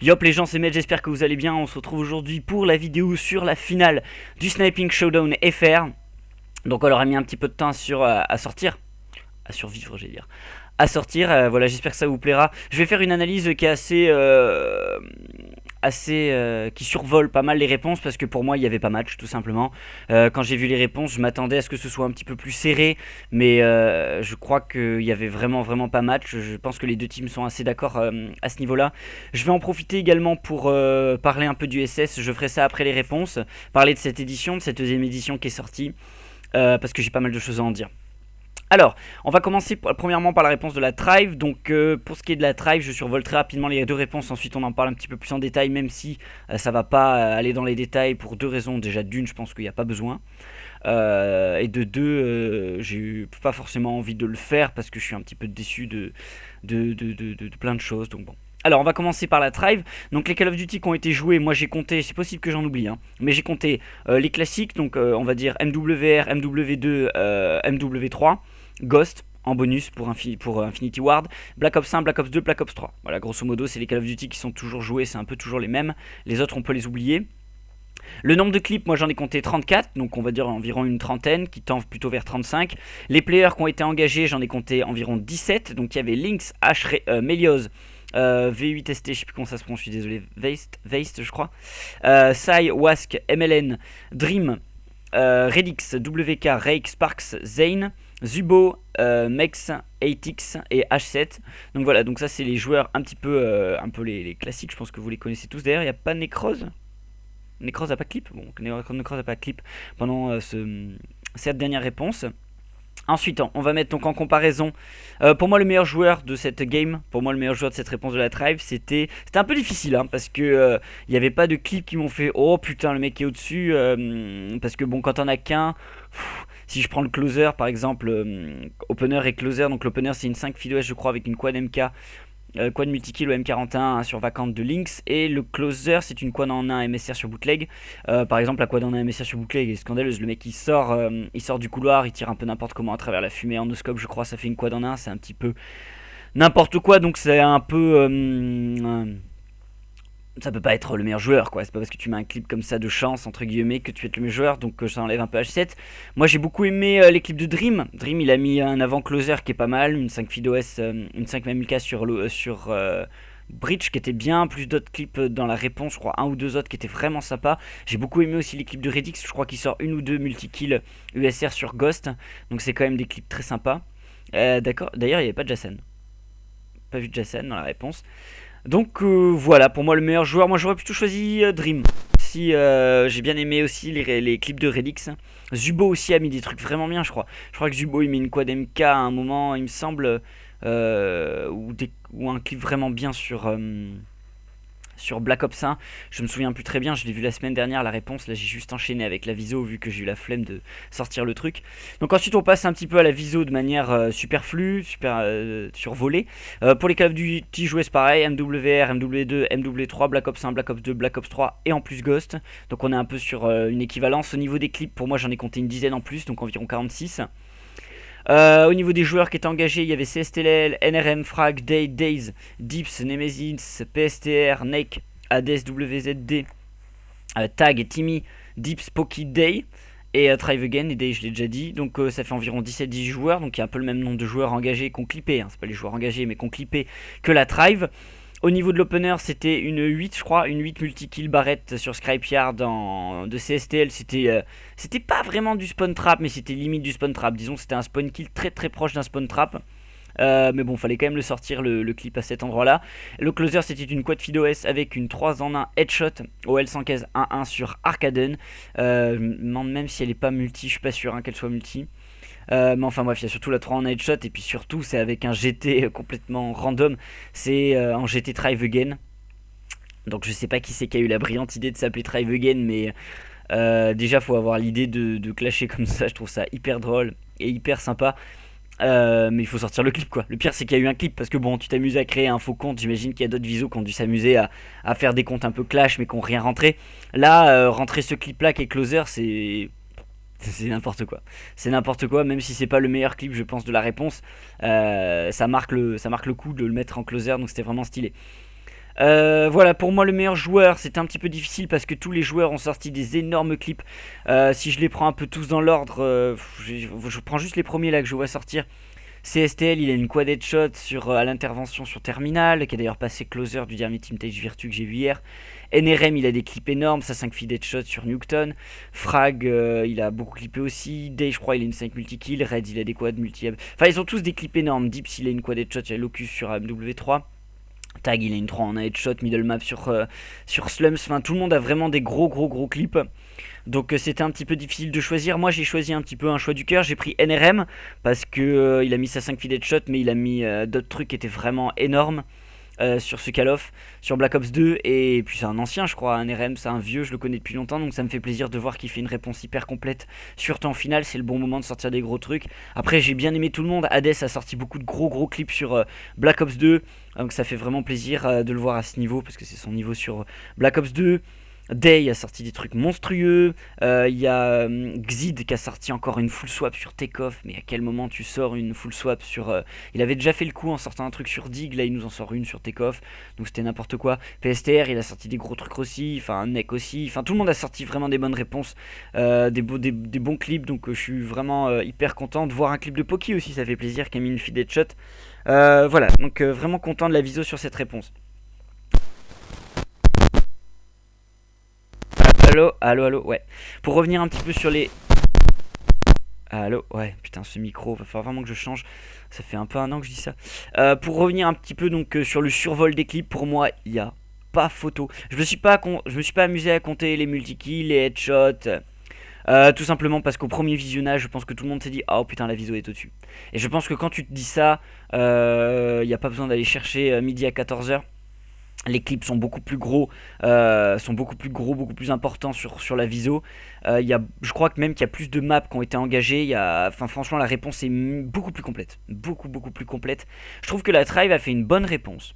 Yop les gens, c'est Med, j'espère que vous allez bien. On se retrouve aujourd'hui pour la vidéo sur la finale du Sniping Showdown FR. Donc on leur a mis un petit peu de temps à sortir, à survivre j'ai dire, à sortir. Voilà, j'espère que ça vous plaira. Je vais faire une analyse qui est qui survole pas mal les réponses parce que pour moi il n'y avait pas match tout simplement. Quand j'ai vu les réponses, je m'attendais à ce que ce soit un petit peu plus serré, mais je crois qu'il y avait vraiment pas match. Je pense que les deux teams sont assez d'accord à ce niveau-là. Je vais en profiter également pour parler un peu du SS. Je ferai ça après les réponses, parler de cette édition, de cette deuxième édition qui est sortie, parce que j'ai pas mal de choses à en dire. Alors, on va commencer premièrement par la réponse de la Trive. Donc pour ce qui est de la Trive, je survole très rapidement les deux réponses. Ensuite on en parle un petit peu plus en détail, même si ça va pas aller dans les détails pour deux raisons. Déjà d'une, je pense qu'il n'y a pas besoin. Et de deux, j'ai pas forcément envie de le faire parce que je suis un petit peu déçu de plein de choses. Donc bon. Alors on va commencer par la Trive. Donc les Call of Duty qui ont été joués, moi j'ai compté, c'est possible que j'en oublie, hein, mais j'ai compté les classiques, donc on va dire MWR, MW2, MW3, Ghost en bonus pour Infinity Ward, Black Ops 1, Black Ops 2, Black Ops 3. Voilà, grosso modo c'est les Call of Duty qui sont toujours joués, c'est un peu toujours les mêmes. Les autres on peut les oublier. Le nombre de clips, moi j'en ai compté 34, donc on va dire environ une trentaine, qui tend plutôt vers 35. Les players qui ont été engagés, j'en ai compté environ 17, donc il y avait Lynx, Melios, V8ST, je sais plus comment ça se prononce, je suis désolé, Veist je crois, Sai, Wask, MLN, Dream, Redix, WK, Rake, Sparks, Zane, Zubo, Mex, 8x et H7. Donc voilà, donc ça c'est les joueurs un peu les classiques, je pense que vous les connaissez tous. D'ailleurs il n'y a pas Necrose. Necrose n'a pas de clip. Bon, Necrose n'a pas de clip pendant cette dernière réponse. Ensuite, on va mettre donc en comparaison. Pour moi, le meilleur joueur de cette game, pour moi, le meilleur joueur de cette réponse de la Trive, c'était un peu difficile, hein, parce que il n'y avait pas de clips qui m'ont fait oh putain, le mec est au-dessus. Parce que bon, quand on a qu'un. Si je prends le closer par exemple, opener et closer, donc l'opener c'est une 5 FIDOS je crois avec une quad MK, quad multikill au M41 hein, sur vacante de Lynx, et le closer c'est une quad en 1 MSR sur bootleg. Par exemple la quad en 1 MSR sur bootleg est scandaleuse, le mec il sort du couloir, il tire un peu n'importe comment à travers la fumée en no-scope je crois, ça fait une quad en 1, c'est un petit peu n'importe quoi, donc c'est un peu ça peut pas être le meilleur joueur quoi, c'est pas parce que tu mets un clip comme ça de chance entre guillemets que tu es le meilleur joueur, donc ça enlève un peu H7. Moi j'ai beaucoup aimé les clips de Dream. Dream il a mis un avant closer qui est pas mal, une 5 FIDOS, une 5 MLK sur Breach qui était bien, plus d'autres clips dans la réponse, je crois un ou deux autres qui étaient vraiment sympas. J'ai beaucoup aimé aussi les clips de Redix, je crois qu'il sort une ou deux multi-kills USR sur Ghost, donc c'est quand même des clips très sympas. D'accord, d'ailleurs il n'y avait pas de Jason, pas vu de Jason dans la réponse. Donc voilà, pour moi le meilleur joueur, moi j'aurais plutôt choisi Dream. Si j'ai bien aimé aussi les clips de Redix. Zubo aussi a mis des trucs vraiment bien, je crois. Je crois que Zubo il met une quad MK à un moment, il me semble, ou un clip vraiment bien sur Black Ops 1, je me souviens plus très bien, je l'ai vu la semaine dernière la réponse, là j'ai juste enchaîné avec la viso vu que j'ai eu la flemme de sortir le truc. Donc ensuite on passe un petit peu à la viso de manière superflue, survolée. Pour les Call of Duty joués c'est pareil, MWR, MW2, MW3, Black Ops 1, Black Ops 2, Black Ops 3 et en plus Ghost. Donc on est un peu sur une équivalence. Au niveau des clips, pour moi j'en ai compté une dizaine en plus, donc environ 46. Au niveau des joueurs qui étaient engagés, il y avait CSTLL, NRM, Frag, Dade, Daze, Dips, Nemesis, PSTR, Nake, Hades, WZD, Tag, Timmy, Dips, Poki, Day et Trive Again. Et Day, je l'ai déjà dit. Donc ça fait environ 17-18 joueurs. Donc il y a un peu le même nombre de joueurs engagés qu'on clippé. Hein. C'est pas les joueurs engagés, mais qu'on clippé que la Trive. Au niveau de l'opener, c'était une 8, je crois, une 8 multi-kill barrette sur Scrapyard de CSTL. C'était pas vraiment du spawn trap, mais c'était limite du spawn trap. Disons que c'était un spawn kill très très proche d'un spawn trap. Mais bon, fallait quand même le sortir le clip à cet endroit-là. Le closer, c'était une quad FIDOS avec une 3 en 1 headshot au L115 1-1 sur Arcaden. Je me demande même si elle est pas multi, je suis pas sûr hein, qu'elle soit multi. Mais enfin bref, il y a surtout la 3 en headshot et puis surtout c'est avec un GT complètement random, c'est en GT Trive Again. Donc je sais pas qui c'est qui a eu la brillante idée de s'appeler Trive Again, mais déjà faut avoir l'idée de clasher comme ça, je trouve ça hyper drôle et hyper sympa. Mais il faut sortir le clip quoi. Le pire c'est qu'il y a eu un clip parce que bon tu t'amuses à créer un faux compte, j'imagine qu'il y a d'autres visos qui ont dû s'amuser à faire des comptes un peu clash mais qui n'ont rien rentré. Là rentrer ce clip là qui est closer c'est n'importe quoi. C'est n'importe quoi, même si c'est pas le meilleur clip, je pense, de la réponse. Ça marque le coup de le mettre en closer, donc c'était vraiment stylé. Voilà, pour moi le meilleur joueur, c'était un petit peu difficile parce que tous les joueurs ont sorti des énormes clips. Si je les prends un peu tous dans l'ordre, je prends juste les premiers là que je vois sortir. CSTL, il a une quad headshot à l'intervention sur Terminal, qui est d'ailleurs passé closer du dernier Team Tage Virtu que j'ai vu hier. NRM, il a des clips énormes, sa 5 feed headshot sur Nuketown. Frag, il a beaucoup clippé aussi. Day, je crois, il a une 5 multi-kill. Reds, il a des quads multi. Enfin, ils ont tous des clips énormes. Dips, il a une quad headshot, il a Locus sur AMW3. Tag, il a une 3 en headshot, middle map sur Slums. Enfin, tout le monde a vraiment des gros clips. Donc c'était un petit peu difficile de choisir. Moi j'ai choisi un petit peu un choix du cœur. J'ai pris NRM parce que il a mis sa 5 feed headshot, mais il a mis d'autres trucs qui étaient vraiment énormes sur ce Call of, sur Black Ops 2. Et puis c'est un ancien, je crois. NRM, c'est un vieux, je le connais depuis longtemps. Donc ça me fait plaisir de voir qu'il fait une réponse hyper complète sur temps final. C'est le bon moment de sortir des gros trucs. Après, j'ai bien aimé tout le monde. Hades a sorti beaucoup de gros clips sur Black Ops 2. Donc ça fait vraiment plaisir de le voir à ce niveau parce que c'est son niveau sur Black Ops 2. Day a sorti des trucs monstrueux. Il y a Xid qui a sorti encore une full swap sur Takeoff. Mais à quel moment tu sors une full swap sur. Il avait déjà fait le coup en sortant un truc sur Dig. Là, il nous en sort une sur Takeoff. Donc c'était n'importe quoi. PSTR, il a sorti des gros trucs aussi. Enfin, un Neck aussi. Enfin, tout le monde a sorti vraiment des bonnes réponses. Des bons clips. Donc je suis vraiment hyper content de voir un clip de Poki aussi. Ça fait plaisir. Qui a mis une feed headshot. Voilà. Donc vraiment content de la viso sur cette réponse. Allô, ouais. Pour revenir un petit peu sur les. Allô, ouais, putain, ce micro, va falloir vraiment que je change. Ça fait un peu un an que je dis ça. Pour revenir un petit peu donc sur le survol des clips, pour moi, il y a pas photo. Je me suis pas amusé à compter les multi-kills, les headshots. Tout simplement parce qu'au premier visionnage, je pense que tout le monde s'est dit oh putain, la viso est au-dessus. Et je pense que quand tu te dis ça, il n'y a pas besoin d'aller chercher midi à 14h. Les clips sont beaucoup plus gros, beaucoup plus importants sur la viso. Je crois que même qu'il y a plus de maps qui ont été engagées. Enfin, franchement, la réponse est beaucoup plus complète. Beaucoup plus complète. Je trouve que la Tribe a fait une bonne réponse.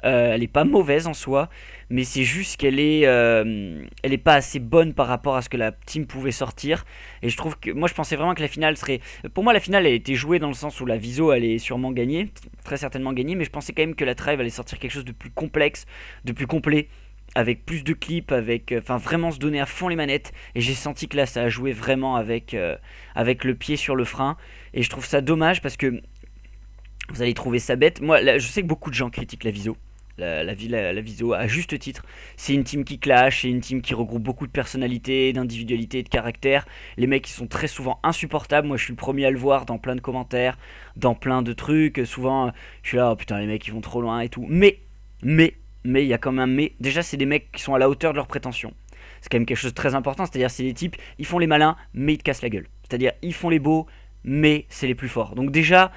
Elle est pas mauvaise en soi, mais c'est juste elle est pas assez bonne par rapport à ce que la team pouvait sortir. Et je trouve que moi je pensais vraiment que la finale serait, pour moi la finale elle était jouée dans le sens où la viso elle est sûrement gagnée, très certainement gagnée, mais je pensais quand même que la Tribe allait sortir quelque chose de plus complexe, de plus complet. Avec plus de clips, enfin vraiment se donner à fond les manettes. Et j'ai senti que là ça a joué vraiment avec le pied sur le frein. Et je trouve ça dommage parce que vous allez trouver ça bête. Moi, là, je sais que beaucoup de gens critiquent la viso. La viso à juste titre. C'est une team qui clash, c'est une team qui regroupe beaucoup de personnalités, d'individualités et de caractères. Les mecs ils sont très souvent insupportables. Moi je suis le premier à le voir dans plein de commentaires, dans plein de trucs. Souvent je suis là, oh putain les mecs ils vont trop loin et tout. Mais, il y a quand même un mais. Déjà c'est des mecs qui sont à la hauteur de leurs prétentions. C'est quand même quelque chose de très important, c'est-à-dire c'est des types, ils font les malins, mais ils te cassent la gueule. C'est-à-dire ils font les beaux, mais c'est les plus forts. Donc déjà,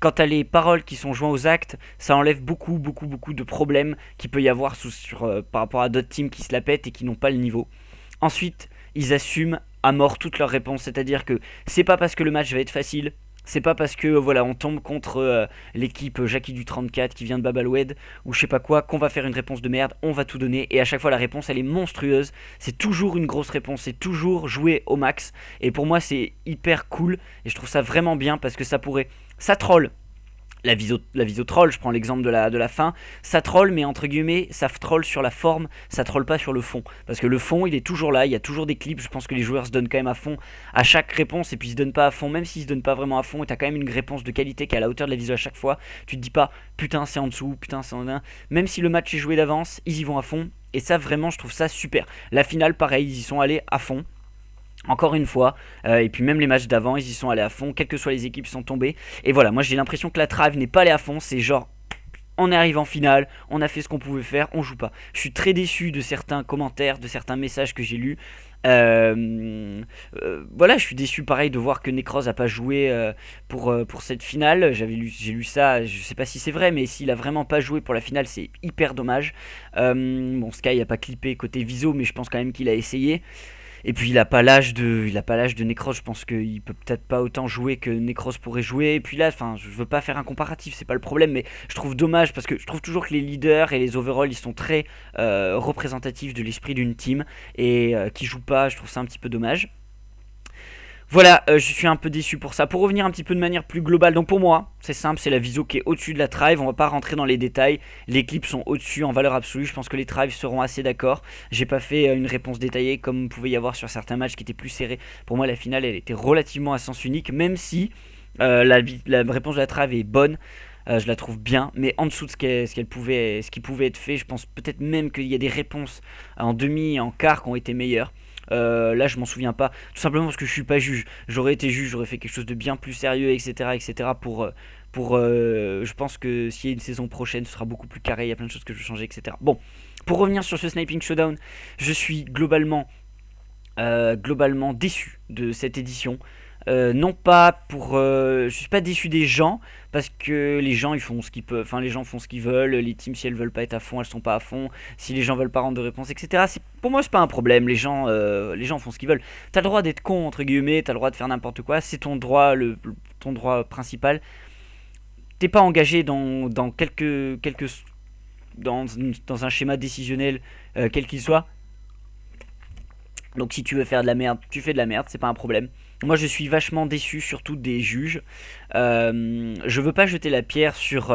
quand t'as les paroles qui sont jointes aux actes, ça enlève beaucoup de problèmes qu'il peut y avoir par rapport à d'autres teams qui se la pètent et qui n'ont pas le niveau. Ensuite, ils assument à mort toutes leurs réponses, c'est-à-dire que c'est pas parce que le match va être facile, c'est pas parce que voilà on tombe contre l'équipe Jackie du 34 qui vient de Babaloued ou je sais pas quoi qu'on va faire une réponse de merde, on va tout donner et à chaque fois la réponse elle est monstrueuse, c'est toujours une grosse réponse, c'est toujours joué au max et pour moi c'est hyper cool et je trouve ça vraiment bien parce que ça troll. La viso troll, je prends l'exemple de la fin, ça troll mais entre guillemets ça troll sur la forme, ça troll pas sur le fond. Parce que le fond il est toujours là, il y a toujours des clips, je pense que les joueurs se donnent quand même à fond à chaque réponse et puis ils se donnent pas à fond, même s'ils se donnent pas vraiment à fond et t'as quand même une réponse de qualité qui est à la hauteur de la viso à chaque fois. Tu te dis pas putain c'est en dessous, putain c'est en un. Même si le match est joué d'avance, ils y vont à fond et ça vraiment je trouve ça super. La finale pareil, ils y sont allés à fond. Encore une fois, et puis même les matchs d'avant, ils y sont allés à fond, quelles que soient les équipes, ils sont tombés. Et voilà, moi j'ai l'impression que la Tribe n'est pas allée à fond, c'est genre, on arrive en finale, on a fait ce qu'on pouvait faire, on joue pas. Je suis très déçu de certains commentaires, de certains messages que j'ai lus. Voilà, je suis déçu pareil de voir que Necros a pas joué pour cette finale. J'ai lu ça, je sais pas si c'est vrai, mais s'il a vraiment pas joué pour la finale, c'est hyper dommage. Bon, Sky a pas clippé côté viso, mais je pense quand même qu'il a essayé. Et puis il a pas l'âge de Necros, je pense qu'il peut peut-être pas autant jouer que Necros pourrait jouer. Et puis là, enfin, je veux pas faire un comparatif, c'est pas le problème, mais je trouve dommage parce que je trouve toujours que les leaders et les overalls ils sont très représentatifs de l'esprit d'une team et qui jouent pas, je trouve ça un petit peu dommage. Voilà, je suis un peu déçu pour ça. Pour revenir un petit peu de manière plus globale, donc pour moi, c'est simple, c'est la viso qui est au-dessus de la drive. On va pas rentrer dans les détails. Les clips sont au-dessus en valeur absolue. Je pense que les drives seront assez d'accord. J'ai pas fait une réponse détaillée comme pouvait y avoir sur certains matchs qui étaient plus serrés. Pour moi, la finale, elle était relativement à sens unique, même si la réponse de la drive est bonne. Je la trouve bien, mais en dessous de ce qui pouvait être fait, je pense peut-être même qu'il y a des réponses en demi et en quart qui ont été meilleures. Là, je m'en souviens pas, tout simplement parce que je suis pas juge. J'aurais été juge, j'aurais fait quelque chose de bien plus sérieux, etc., etc. Je pense que s'il y a une saison prochaine, ce sera beaucoup plus carré. Il y a plein de choses que je veux changer, etc. Bon, pour revenir sur ce Sniping Showdown, je suis globalement déçu de cette édition. Non pas pour, je suis pas déçu des gens parce que les gens ils font ce qu'ils peuvent, enfin les gens font ce qu'ils veulent, les teams si elles veulent pas être à fond, elles sont pas à fond, si les gens veulent pas rendre de réponse, etc. Pour moi c'est pas un problème, les gens font ce qu'ils veulent. T'as le droit d'être con entre guillemets, t'as le droit de faire n'importe quoi, c'est ton droit, ton droit principal. T'es pas engagé dans, dans un schéma décisionnel quel qu'il soit. Donc si tu veux faire de la merde, tu fais de la merde, c'est pas un problème. Moi je suis vachement déçu surtout des juges. Je veux pas jeter la pierre sur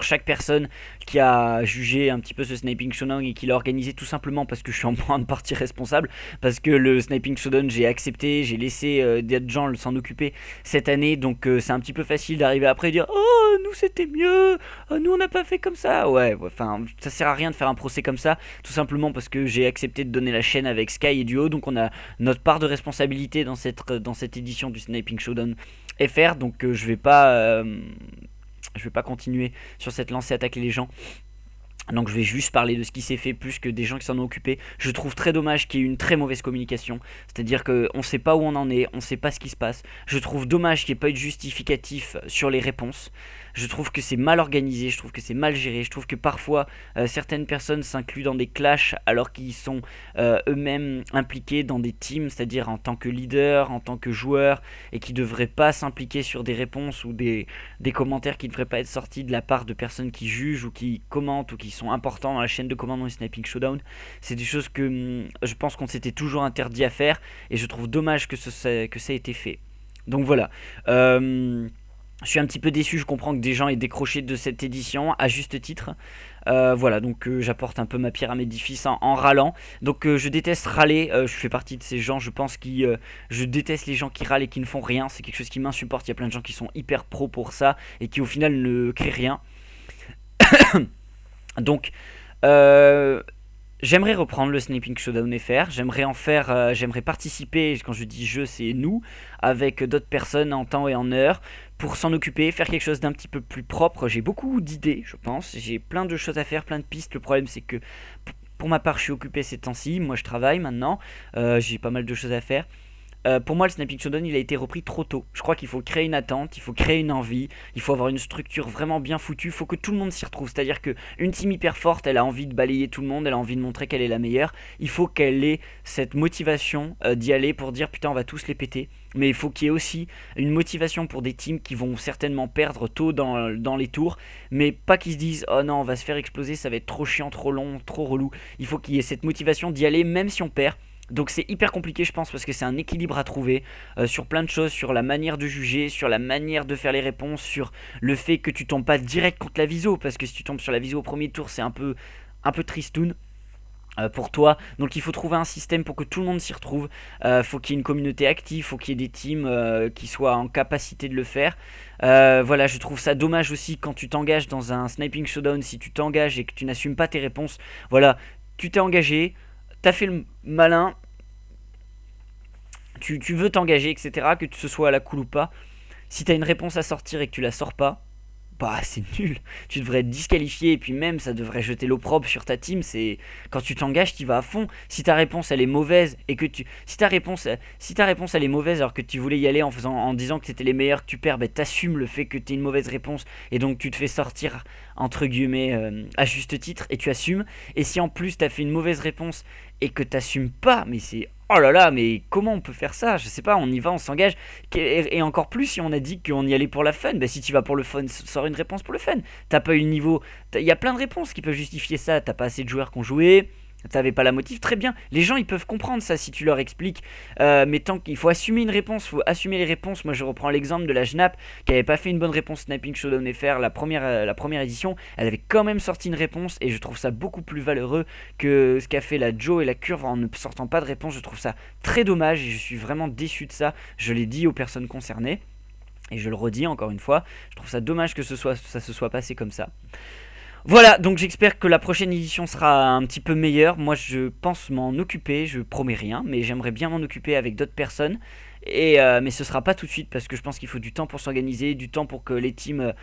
chaque personne qui a jugé un petit peu ce Sniping Showdown et qui l'a organisé tout simplement parce que je suis en grande partie responsable. Parce que le Sniping Showdown j'ai accepté, j'ai laissé d'autres gens s'en occuper cette année. Donc c'est un petit peu facile d'arriver après et dire oh nous c'était mieux, oh, nous on n'a pas fait comme ça. Ouais, enfin ça sert à rien de faire un procès comme ça. Tout simplement parce que j'ai accepté de donner la chaîne avec Sky et Duo. Donc on a notre part de responsabilité dans cette édition du Sniping Showdown FR. Donc je vais pas continuer sur cette lancée attaquer les gens. Donc je vais juste parler de ce qui s'est fait plus que des gens qui s'en ont occupés. Je trouve très dommage qu'il y ait eu une très mauvaise communication. C'est-à-dire qu'on ne sait pas où on en est, on ne sait pas ce qui se passe. Je trouve dommage qu'il n'y ait pas eu de justificatif sur les réponses. Je trouve que c'est mal organisé, je trouve que c'est mal géré. Je trouve que parfois certaines personnes s'incluent dans des clashs alors qu'ils sont eux-mêmes impliqués dans des teams, c'est-à-dire en tant que leader, en tant que joueur, et qui ne devraient pas s'impliquer sur des réponses ou des commentaires qui ne devraient pas être sortis de la part de personnes qui jugent ou qui commentent ou qui sont importants dans la chaîne de commandement du Sniping Showdown. C'est des choses que je pense qu'on s'était toujours interdit à faire et je trouve dommage que ça ait été fait. Donc voilà. Je suis un petit peu déçu, je comprends que des gens aient décroché de cette édition, à juste titre. Voilà, donc j'apporte un peu ma pierre à l'édifice en râlant. Donc je déteste râler, je fais partie de ces gens, je pense je déteste les gens qui râlent et qui ne font rien, c'est quelque chose qui m'insupporte, il y a plein de gens qui sont hyper pro pour ça et qui au final ne créent rien. Donc j'aimerais reprendre le Sniping Showdown FR, j'aimerais participer, quand je dis je c'est nous, avec d'autres personnes en temps et en heure, pour s'en occuper, faire quelque chose d'un petit peu plus propre. J'ai beaucoup d'idées je pense, j'ai plein de choses à faire, plein de pistes, le problème c'est que pour ma part je suis occupé ces temps-ci, moi je travaille maintenant, j'ai pas mal de choses à faire. Pour moi, le Sniping Showdown, il a été repris trop tôt. Je crois qu'il faut créer une attente, il faut créer une envie, il faut avoir une structure vraiment bien foutue, il faut que tout le monde s'y retrouve. C'est-à-dire qu'une team hyper forte, elle a envie de balayer tout le monde, elle a envie de montrer qu'elle est la meilleure. Il faut qu'elle ait cette motivation d'y aller pour dire putain, on va tous les péter. Mais il faut qu'il y ait aussi une motivation pour des teams qui vont certainement perdre tôt dans les tours, mais pas qu'ils se disent oh non, on va se faire exploser, ça va être trop chiant, trop long, trop relou. Il faut qu'il y ait cette motivation d'y aller même si on perd. Donc c'est hyper compliqué je pense parce que c'est un équilibre à trouver sur plein de choses, sur la manière de juger, sur la manière de faire les réponses, sur le fait que tu tombes pas direct contre la viso, parce que si tu tombes sur la viso au premier tour c'est un peu tristoun pour toi. Donc il faut trouver un système pour que tout le monde s'y retrouve. Faut qu'il y ait une communauté active, faut qu'il y ait des teams qui soient en capacité de le faire. Voilà, je trouve ça dommage aussi quand tu t'engages dans un Sniping Showdown, si tu t'engages et que tu n'assumes pas tes réponses. Voilà, tu t'es engagé, t'as fait le malin, tu veux t'engager, etc., que ce soit à la cool ou pas. Si t'as une réponse à sortir et que tu la sors pas, bah c'est nul. Tu devrais être disqualifié et puis même ça devrait jeter l'opprobre sur ta team. C'est quand tu t'engages, tu vas à fond. Si ta réponse elle est mauvaise et que si ta réponse elle est mauvaise alors que tu voulais y aller en disant que c'était les meilleurs que tu perds, bah t'assumes le fait que t'es une mauvaise réponse et donc tu te fais sortir entre guillemets à juste titre et tu assumes. Et si en plus t'as fait une mauvaise réponse et que t'assumes pas, mais c'est oh là là, mais comment on peut faire ça? Je sais pas, on y va, on s'engage. Et encore plus si on a dit qu'on y allait pour la fun. Bah si tu vas pour le fun, sors une réponse pour le fun. T'as pas eu le niveau. Il y a plein de réponses qui peuvent justifier ça. T'as pas assez de joueurs qui ont joué. T'avais pas la motive, très bien. Les gens ils peuvent comprendre ça si tu leur expliques. Mais tant qu'il faut assumer une réponse, faut assumer les réponses. Moi je reprends l'exemple de la Jnap qui avait pas fait une bonne réponse Sniping Showdown FR la première édition. Elle avait quand même sorti une réponse et je trouve ça beaucoup plus valeureux que ce qu'a fait la Joe et la Curve en ne sortant pas de réponse. Je trouve ça très dommage et je suis vraiment déçu de ça. Je l'ai dit aux personnes concernées et je le redis encore une fois. Je trouve ça dommage que ça se soit passé comme ça. Voilà, donc j'espère que la prochaine édition sera un petit peu meilleure. Moi, je pense m'en occuper, je promets rien, mais j'aimerais bien m'en occuper avec d'autres personnes. Mais ce sera pas tout de suite parce que je pense qu'il faut du temps pour s'organiser, du temps pour que les teams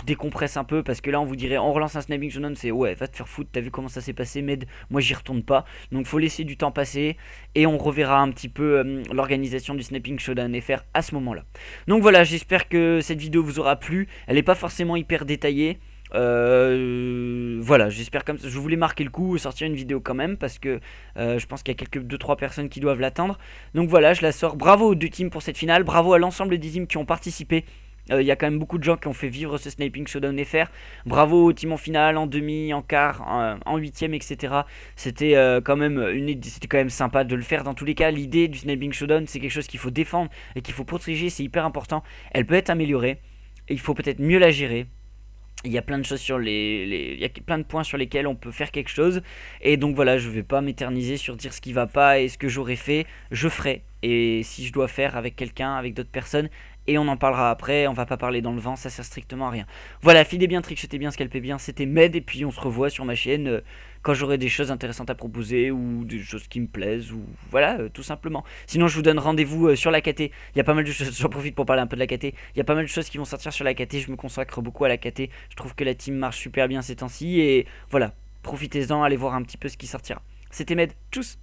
décompressent un peu. Parce que là, on vous dirait, on relance un Sniping Showdown, c'est ouais, va te faire foutre, t'as vu comment ça s'est passé, Med, moi j'y retourne pas. Donc faut laisser du temps passer et on reverra un petit peu l'organisation du Sniping Showdown FR à ce moment-là. Donc voilà, j'espère que cette vidéo vous aura plu. Elle n'est pas forcément hyper détaillée. Voilà, j'espère comme ça. Je voulais marquer le coup, sortir une vidéo quand même parce que je pense qu'il y a quelques 2-3 personnes qui doivent l'attendre. Donc voilà, je la sors. Bravo aux deux teams pour cette finale. Bravo à l'ensemble des teams qui ont participé. Il y a quand même beaucoup de gens qui ont fait vivre ce Sniping Showdown FR. Bravo aux teams en finale, en demi, en quart, en huitième, etc. C'était quand même c'était quand même sympa de le faire dans tous les cas. L'idée du Sniping Showdown, c'est quelque chose qu'il faut défendre et qu'il faut protéger. C'est hyper important. Elle peut être améliorée. Il faut peut-être mieux la gérer. Il y a plein de choses il y a plein de points sur lesquels on peut faire quelque chose. Et donc voilà, je vais pas m'éterniser sur dire ce qui va pas et ce que j'aurais fait, je ferai. Et si je dois faire avec quelqu'un, avec d'autres personnes, et on en parlera après, on va pas parler dans le vent, ça sert strictement à rien. Voilà, filez bien, trickshotez bien, scalpez bien, c'était Med, et puis on se revoit sur ma chaîne quand j'aurai des choses intéressantes à proposer, ou des choses qui me plaisent, ou voilà, tout simplement. Sinon je vous donne rendez-vous sur la KT, il y a pas mal de choses, j'en profite pour parler un peu de la KT, il y a pas mal de choses qui vont sortir sur la KT, je me consacre beaucoup à la KT, je trouve que la team marche super bien ces temps-ci, et voilà, profitez-en, allez voir un petit peu ce qui sortira. C'était Med, tchuss.